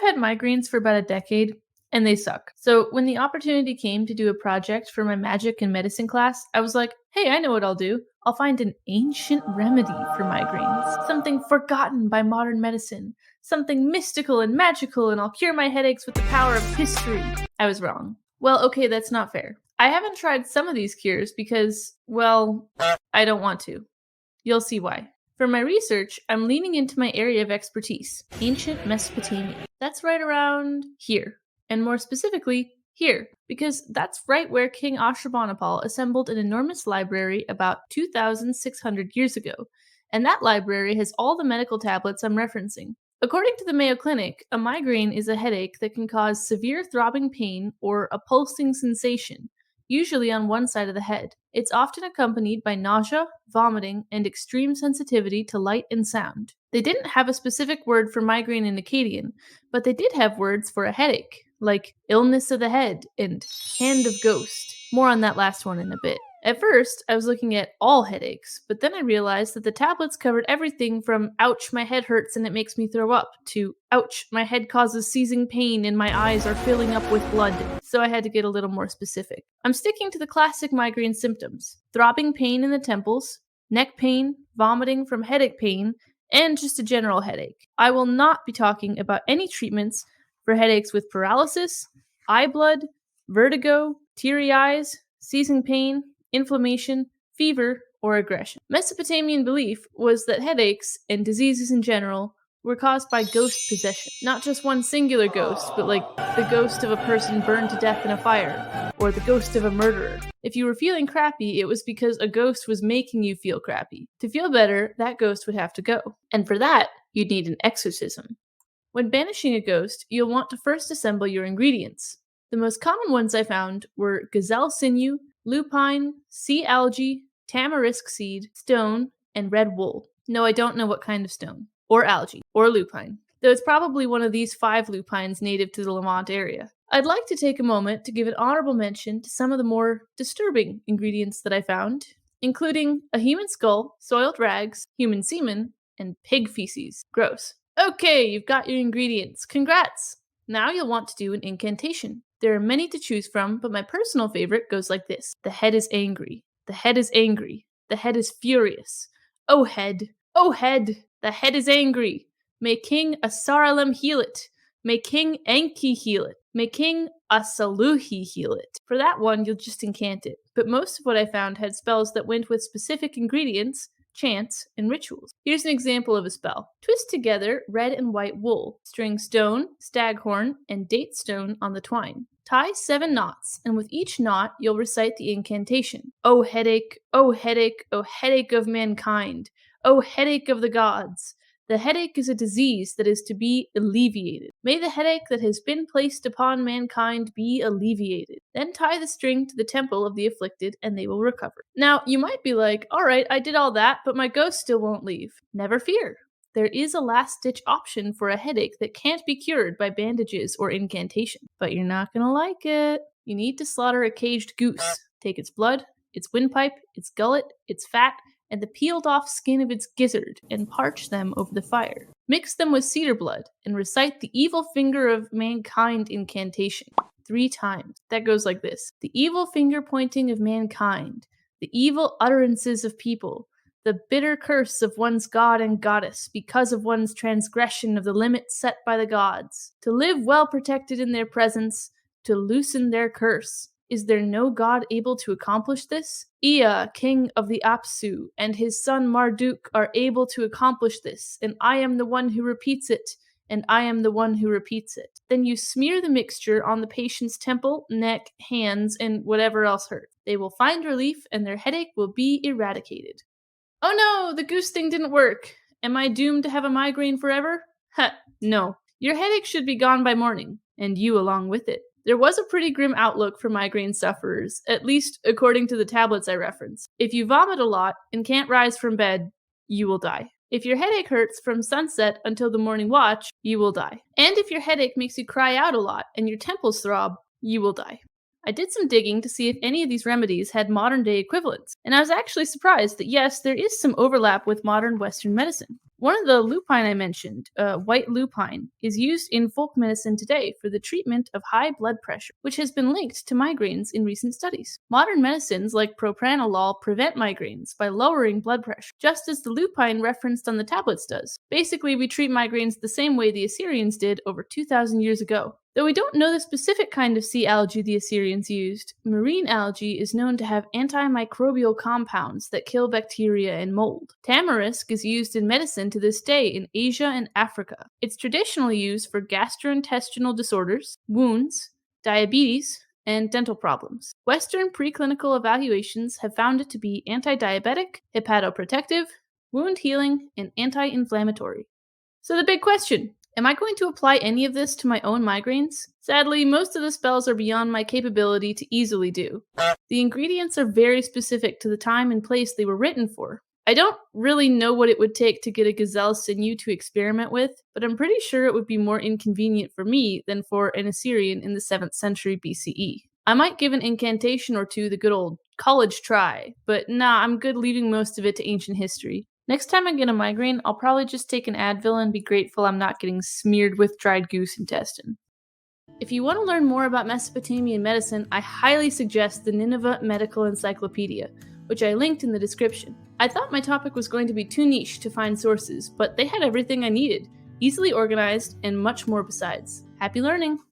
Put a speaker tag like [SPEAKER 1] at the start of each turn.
[SPEAKER 1] I've had migraines for about a decade, and they suck. So when the opportunity came to do a project for my magic and medicine class, I was like, hey, I know what I'll do. I'll find an ancient remedy for migraines, something forgotten by modern medicine, something mystical and magical, and I'll cure my headaches with the power of history. I was wrong. Well, okay, that's not fair. I haven't tried some of these cures because, well, I don't want to. You'll see why. For my research, I'm leaning into my area of expertise, ancient Mesopotamia. That's right around here, and more specifically, here, because that's right where King Ashurbanipal assembled an enormous library about 2,600 years ago, and that library has all the medical tablets I'm referencing. According to the Mayo Clinic, a migraine is a headache that can cause severe throbbing pain or a pulsing sensation, usually on one side of the head. It's often accompanied by nausea, vomiting, and extreme sensitivity to light and sound. They didn't have a specific word for migraine in Akkadian, but they did have words for a headache, like illness of the head and hand of ghost. More on that last one in a bit. At first, I was looking at all headaches, but then I realized that the tablets covered everything from ouch, my head hurts and it makes me throw up, to ouch, my head causes seizing pain and my eyes are filling up with blood, so I had to get a little more specific. I'm sticking to the classic migraine symptoms: throbbing pain in the temples, neck pain, vomiting from headache pain, and just a general headache. I will not be talking about any treatments for headaches with paralysis, eye blood, vertigo, teary eyes, seizing pain, inflammation, fever, or aggression. Mesopotamian belief was that headaches, and diseases in general, were caused by ghost possession. Not just one singular ghost, but like the ghost of a person burned to death in a fire, or the ghost of a murderer. If you were feeling crappy, it was because a ghost was making you feel crappy. To feel better, that ghost would have to go. And for that, you'd need an exorcism. When banishing a ghost, you'll want to first assemble your ingredients. The most common ones I found were gazelle sinew, lupine, sea algae, tamarisk seed, stone, and red wool. No, I don't know what kind of stone, or algae, or lupine, though it's probably one of these 5 lupines native to the Lamont area. I'd like to take a moment to give an honorable mention to some of the more disturbing ingredients that I found, including a human skull, soiled rags, human semen, and pig feces. Gross. Okay, you've got your ingredients. Congrats! Now you'll want to do an incantation. There are many to choose from, but my personal favorite goes like this. The head is angry. The head is angry. The head is furious. Oh head. Oh head. The head is angry. May King Asaralem heal it. May King Enki heal it. May King Asaluhi heal it. For that one, you'll just incant it. But most of what I found had spells that went with specific ingredients, chants, and rituals. Here's an example of a spell. Twist together red and white wool. String stone, staghorn, and date stone on the twine. Tie 7 knots, and with each knot, you'll recite the incantation. Oh headache, oh headache, oh headache of mankind. Oh headache of the gods. The headache is a disease that is to be alleviated. May the headache that has been placed upon mankind be alleviated. Then tie the string to the temple of the afflicted, and they will recover. Now, you might be like, alright, I did all that, but my ghost still won't leave. Never fear. There is a last-ditch option for a headache that can't be cured by bandages or incantation. But you're not gonna like it. You need to slaughter a caged goose. Take its blood, its windpipe, its gullet, its fat, and the peeled-off skin of its gizzard, and parch them over the fire. Mix them with cedar blood, and recite the evil finger of mankind incantation 3 times. That goes like this. The evil finger pointing of mankind, the evil utterances of people, the bitter curse of one's god and goddess because of one's transgression of the limits set by the gods. To live well protected in their presence, to loosen their curse. Is there no god able to accomplish this? Ea, king of the Apsu, and his son Marduk are able to accomplish this, and I am the one who repeats it, and I am the one who repeats it. Then you smear the mixture on the patient's temple, neck, hands, and whatever else hurts. They will find relief, and their headache will be eradicated. Oh no, the goose thing didn't work. Am I doomed to have a migraine forever? No. Your headache should be gone by morning, and you along with it. There was a pretty grim outlook for migraine sufferers, at least according to the tablets I referenced. If you vomit a lot and can't rise from bed, you will die. If your headache hurts from sunset until the morning watch, you will die. And if your headache makes you cry out a lot and your temples throb, you will die. I did some digging to see if any of these remedies had modern-day equivalents, and I was actually surprised that yes, there is some overlap with modern Western medicine. One of the lupine I mentioned, white lupine, is used in folk medicine today for the treatment of high blood pressure, which has been linked to migraines in recent studies. Modern medicines like propranolol prevent migraines by lowering blood pressure, just as the lupine referenced on the tablets does. Basically, we treat migraines the same way the Assyrians did over 2,000 years ago. Though we don't know the specific kind of sea algae the Assyrians used, marine algae is known to have antimicrobial compounds that kill bacteria and mold. Tamarisk is used in medicine to this day in Asia and Africa. It's traditionally used for gastrointestinal disorders, wounds, diabetes, and dental problems. Western preclinical evaluations have found it to be anti-diabetic, hepatoprotective, wound healing, and anti-inflammatory. So the big question, am I going to apply any of this to my own migraines? Sadly, most of the spells are beyond my capability to easily do. The ingredients are very specific to the time and place they were written for. I don't really know what it would take to get a gazelle sinew to experiment with, but I'm pretty sure it would be more inconvenient for me than for an Assyrian in the 7th century BCE. I might give an incantation or two the good old college try, but nah, I'm good leaving most of it to ancient history. Next time I get a migraine, I'll probably just take an Advil and be grateful I'm not getting smeared with dried goose intestine. If you want to learn more about Mesopotamian medicine, I highly suggest the Nineveh Medical Encyclopedia, which I linked in the description. I thought my topic was going to be too niche to find sources, but they had everything I needed, easily organized, and much more besides. Happy learning!